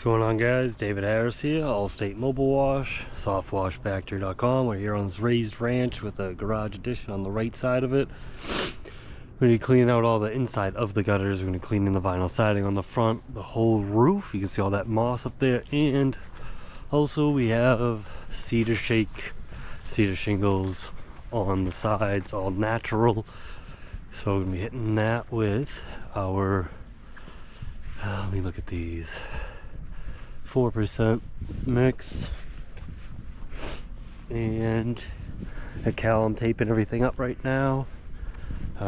What's going on, guys? David Harris here, Allstate Mobile Wash, softwashfactory.com. We're here on this raised ranch with a garage addition on the right side of it. We're going to be cleaning out all the inside of the gutters. We're going to be cleaning the vinyl siding on the front, the whole roof. You can see all that moss up there. And also we have cedar shingles on the sides, all natural. So we're going to be hitting that with our, let me look at these. 4% mix, and at Cal I'm taping everything up right now,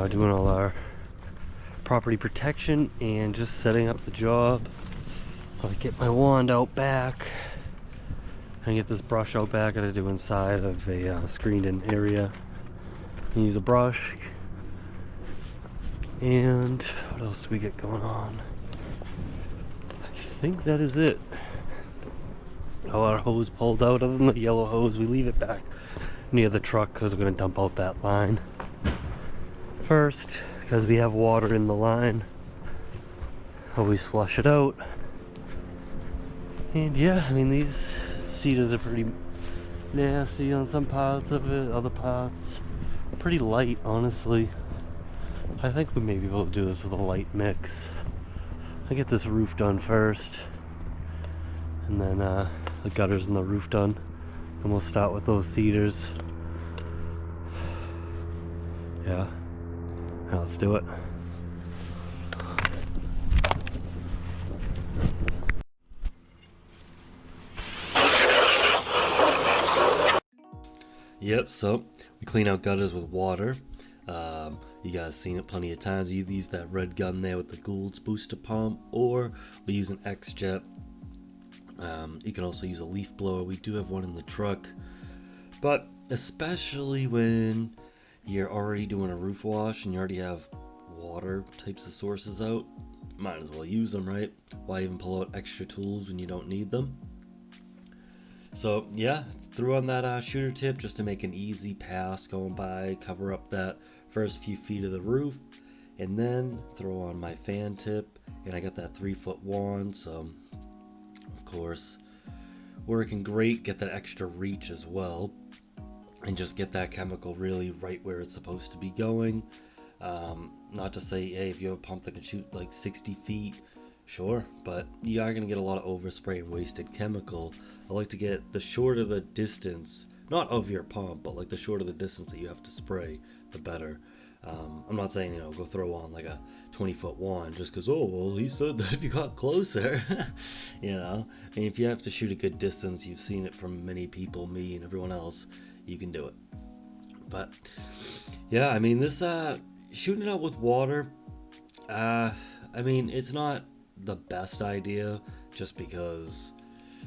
doing all our property protection and just setting up the job. I'll get my wand out back and get this brush out back. I gotta do inside of a screened in area. Use a brush. And what else do we get going on? I think that is it. All our hose pulled out, other than the yellow hose. We leave it back near the truck because we're going to dump out that line first, because we have water in the line. Always flush it out. And yeah, I mean, these cedars are pretty nasty on some parts of it, other parts pretty light, honestly. I think we may be able to do this with a light mix. I get this roof done first, and then the gutters and the roof done, and we'll start with those cedars. Yeah, now let's do it. Yep, so we clean out gutters with water. You guys seen it plenty of times. You use that red gun there with the Gould's booster pump, or we use an X-Jet. You can also use a leaf blower. We do have one in the truck, but especially when you're already doing a roof wash and you already have water types of sources out, might as well use them, right? Why even pull out extra tools when you don't need them? So yeah, threw on that shooter tip just to make an easy pass going by, cover up that first few feet of the roof, and then throw on my fan tip. And I got that 3-foot wand, so of course working great. Get that extra reach as well, and just get that chemical really right where it's supposed to be going. Not to say, hey, if you have a pump that can shoot like 60 feet, sure, but you are going to get a lot of overspray and wasted chemical. I like to get the shorter the distance, not of your pump, but like the shorter the distance that you have to spray, the better. I'm not saying, go throw on like a 20-foot wand just because, oh, well, he said that if you got closer. I mean, if you have to shoot a good distance, you've seen it from many people, me and everyone else, you can do it. But yeah, I mean, this shooting it out with water, I mean, it's not the best idea, just because,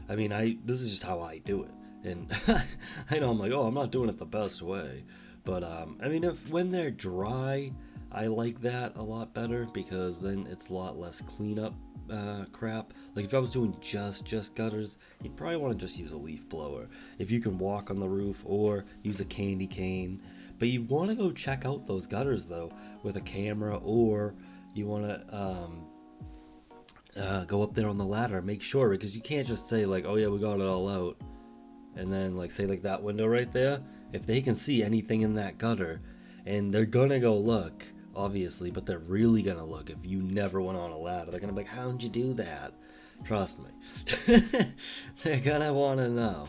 I mean, this is just how I do it, and I know I'm like, oh, I'm not doing it the best way, but I mean, when they're dry, I like that a lot better, because then it's a lot less cleanup crap. Like if I was doing just gutters, you'd probably want to just use a leaf blower if you can walk on the roof, or use a candy cane. But you want to go check out those gutters though with a camera, or you want to go up there on the ladder, make sure, because you can't just say like, oh yeah, we got it all out, and then like say like that window right there, if they can see anything in that gutter, and they're gonna go look obviously, but they're really gonna look if you never went on a ladder. They're gonna be like, how'd you do that? Trust me. They're gonna want to know.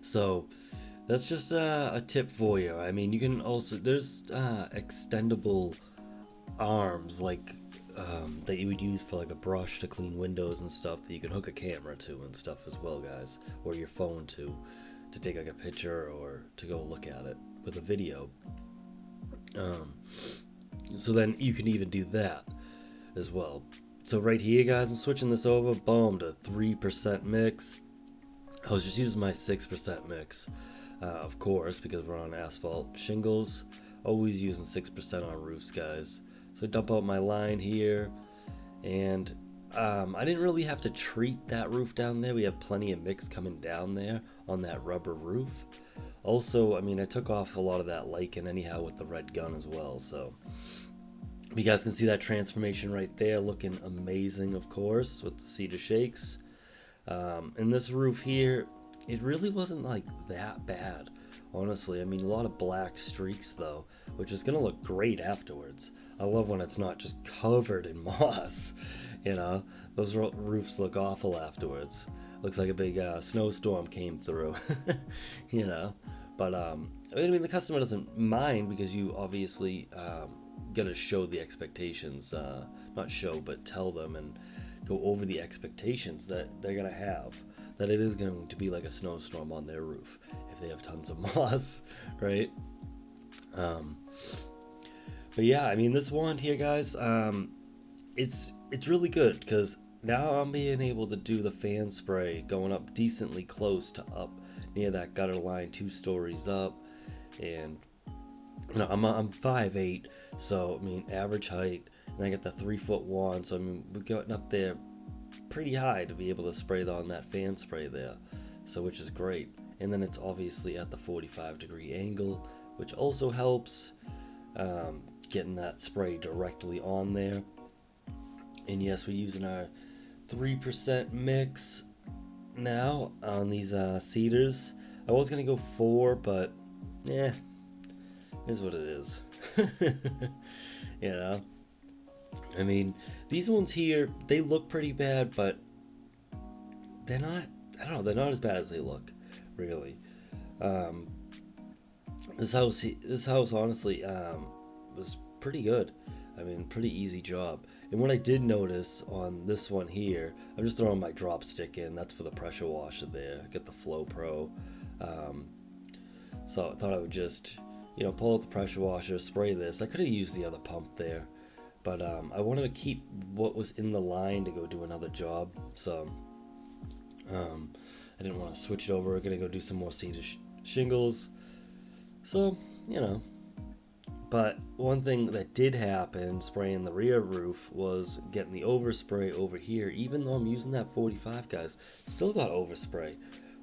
So that's just a tip for you. I mean, you can also, there's extendable arms like that you would use for like a brush to clean windows and stuff, that you can hook a camera to and stuff as well, guys, or your phone to take like a picture or to go look at it with a video. So then you can even do that as well. So right here, guys, I'm switching this over, boom, to 3% mix. I was just using my 6% mix, of course, because we're on asphalt shingles. Always using 6% on roofs, guys. So dump out my line here, and I didn't really have to treat that roof down there. We have plenty of mix coming down there on that rubber roof. Also, I mean, I took off a lot of that lichen anyhow with the red gun as well, so You guys can see that transformation right there, looking amazing, of course, with the cedar shakes. And this roof here, it really wasn't like that bad, honestly. I mean, a lot of black streaks though, which is gonna look great afterwards. I love when it's not just covered in moss. You know, those roofs look awful afterwards. Looks like a big snowstorm came through. You know, but I mean, the customer doesn't mind because you obviously gotta show the expectations, not show, but tell them and go over the expectations that they're gonna have. That it is going to be like a snowstorm on their roof if they have tons of moss, right? But yeah, I mean, this wand here, guys, it's really good because now I'm being able to do the fan spray going up decently close to up near that gutter line, 2 stories up, and you know, I'm 5'8", so I mean average height, and I got the 3-foot wand, so I mean we're getting up there pretty high to be able to spray on that fan spray there, so which is great. And then it's obviously at the 45-degree angle, which also helps getting that spray directly on there. And yes, we're using our 3% mix now on these cedars. I was gonna go 4, but yeah, is what it is. You know, I mean, these ones here, they look pretty bad, but they're not, I don't know, they're not as bad as they look, really. This house honestly was pretty good. I mean, pretty easy job. And what I did notice on this one here, I'm just throwing my drop stick in. That's for the pressure washer there. Get the Flow Pro. So I thought I would just, you know, pull out the pressure washer, spray this. I could have used the other pump there, but I wanted to keep what was in the line to go do another job. So I didn't want to switch it over. We're gonna go do some more cedar shingles. So, you know. But one thing that did happen spraying the rear roof was getting the overspray over here. Even though I'm using that 45, guys, still got overspray.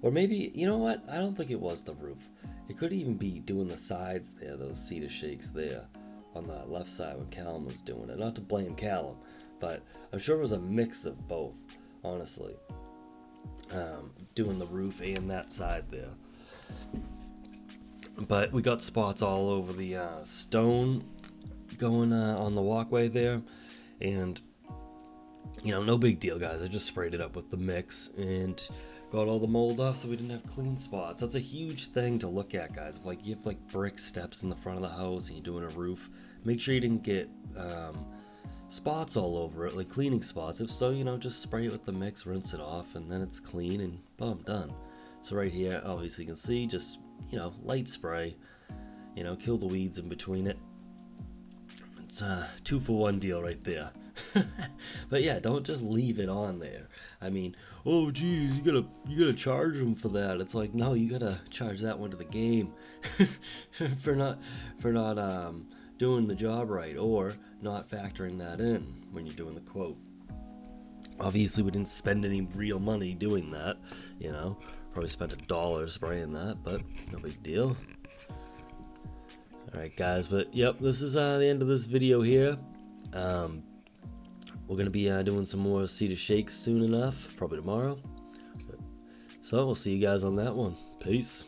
Or maybe, you know what? I don't think it was the roof. It could even be doing the sides there, those cedar shakes there on the left side when Callum was doing it. Not to blame Callum, but I'm sure it was a mix of both, honestly. Doing the roof and that side there. But we got spots all over the stone going on the walkway there, and you know, no big deal, guys. I just sprayed it up with the mix and got all the mold off so we didn't have clean spots. That's a huge thing to look at, guys. If, like, you have like brick steps in the front of the house and you're doing a roof, make sure you didn't get spots all over it, like cleaning spots. If so, you know, just spray it with the mix, rinse it off, and then it's clean and boom, done. So right here, obviously you can see, just, you know, light spray, you know, kill the weeds in between it. It's a 2-for-1 deal right there. But yeah, don't just leave it on there. I mean, oh geez, you gotta charge them for that. It's like, no, you gotta charge that one to the game for not doing the job right, or not factoring that in when you're doing the quote. Obviously, we didn't spend any real money doing that, you know. Probably spent $1 spraying that, but no big deal. Alright, guys, but yep, this is the end of this video here. We're going to be doing some more cedar shakes soon enough, probably tomorrow. So we'll see you guys on that one. Peace.